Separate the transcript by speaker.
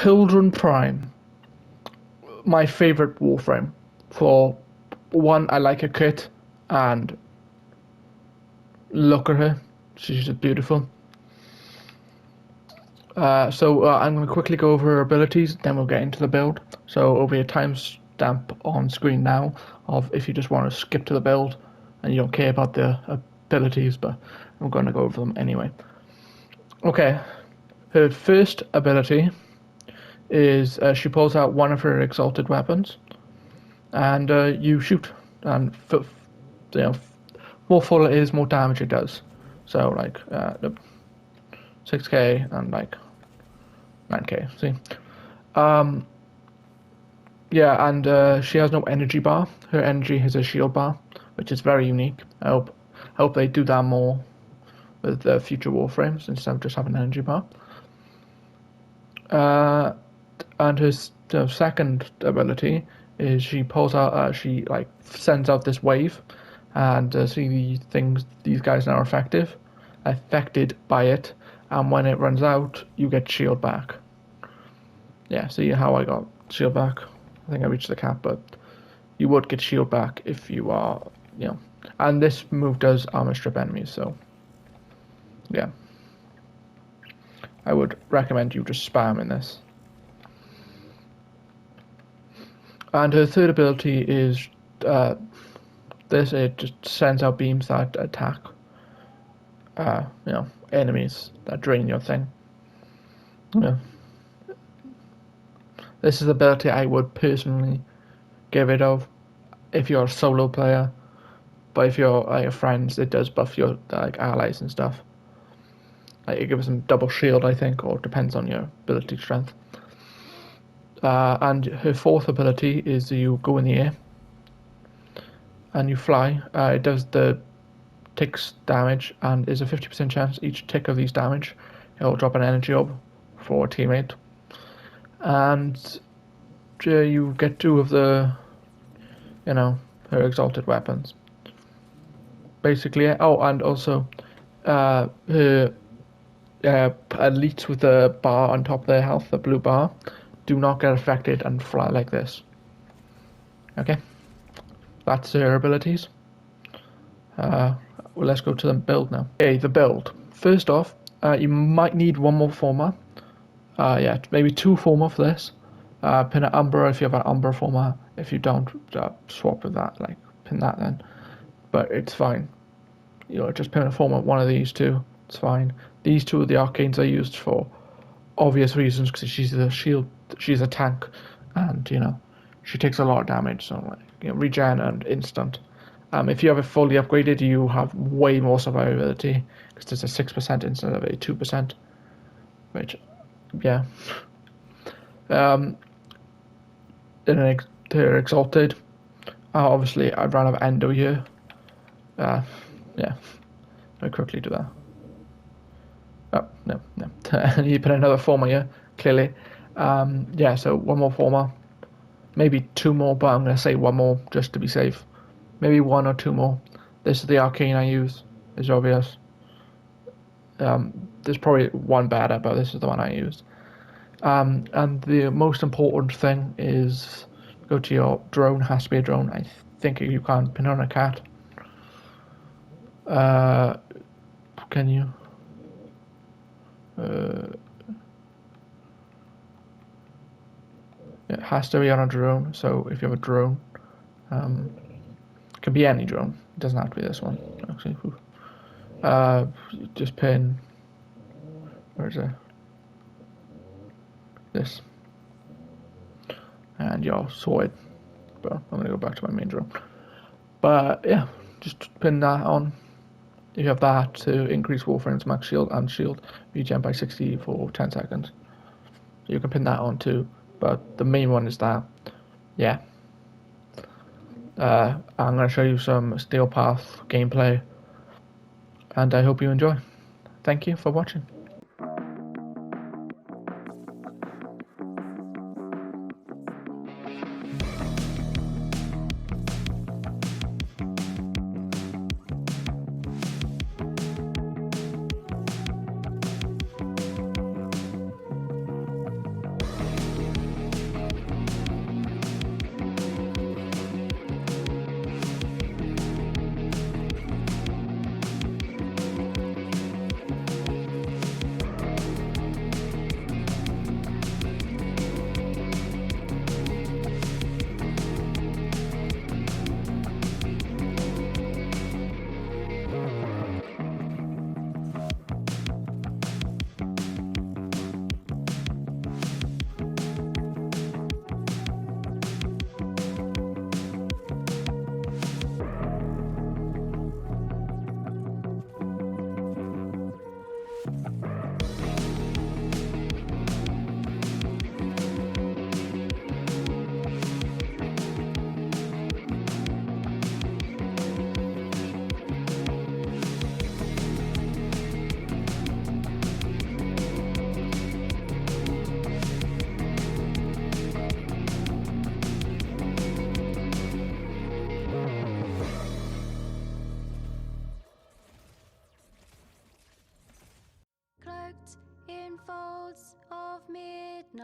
Speaker 1: Hildryn Prime, my favorite Warframe. For one, I like her kit, and look at her, she's just beautiful. I'm going to quickly go over her abilities, then we'll get into the build. So over your timestamp on screen now of if you just want to skip to the build and you don't care about the abilities, but I'm going to go over them anyway. Okay, her first ability is she pulls out one of her exalted weapons, and you shoot. And more full it is, more damage it does. So like 6k and like 9k. See, yeah, and she has no energy bar. Her energy has a shield bar, which is very unique. I hope they do that more with the future Warframes instead of just having an energy bar. And her second ability is she pulls out, she like sends out this wave, and see these guys now are affected by it, and when it runs out, you get shield back. Yeah, see how I got shield back? I think I reached the cap, but you would get shield back if you are, and this move does armor strip enemies, so yeah. I would recommend you just spamming this. And her third ability is this. It just sends out beams that attack, enemies that drain your thing. Yeah. This is the ability I would personally get rid of if you're a solo player, but if you're like friends, it does buff your like allies and stuff. Like it gives them double shield, I think, or it depends on your ability strength. And her fourth ability is you go in the air and you fly. It does the ticks damage, and is a 50% chance each tick of these damage it'll drop an energy orb for a teammate. And you get two of the, her exalted weapons. Basically, and also her elites with the bar on top of their health, the blue bar, do not get affected and fly like this. Okay, that's her abilities. Well, let's go to the build now. Okay, the build. First off, you might need one more former. Yeah, maybe two former for this. Pin an Umbra if you have an Umbra former. If you don't, swap with that. Like pin that then. But it's fine. Just pin a former one of these two. It's fine. These two are the arcanes I used for obvious reasons, because she's a shield, she's a tank, and she takes a lot of damage, so like regen and instant. If you have it fully upgraded, you have way more survivability because it's a 6% instead of a 2%, which yeah. They're exalted. Obviously I ran out of endo here. Yeah, let me quickly do that. Oh, no. You put another former here, clearly. Yeah, so one more former. Maybe two more, but I'm going to say one more just to be safe. Maybe one or two more. This is the arcane I use. It's obvious. There's probably one better, but this is the one I used. And the most important thing is go to your drone. Has to be a drone. I think you can't pin on a cat. Can you? It has to be on a drone, so if you have a drone, it can be any drone, it doesn't have to be this one, actually. Just pin, where is it? This. And you're sorted. But I'm going to go back to my main drone. But yeah, just pin that on. You have that to increase Warframe's max shield and shield regen by 60 for 10 seconds. So you can pin that on too, but the main one is that. Yeah. I'm going to show you some Steel Path gameplay, and I hope you enjoy. Thank you for watching.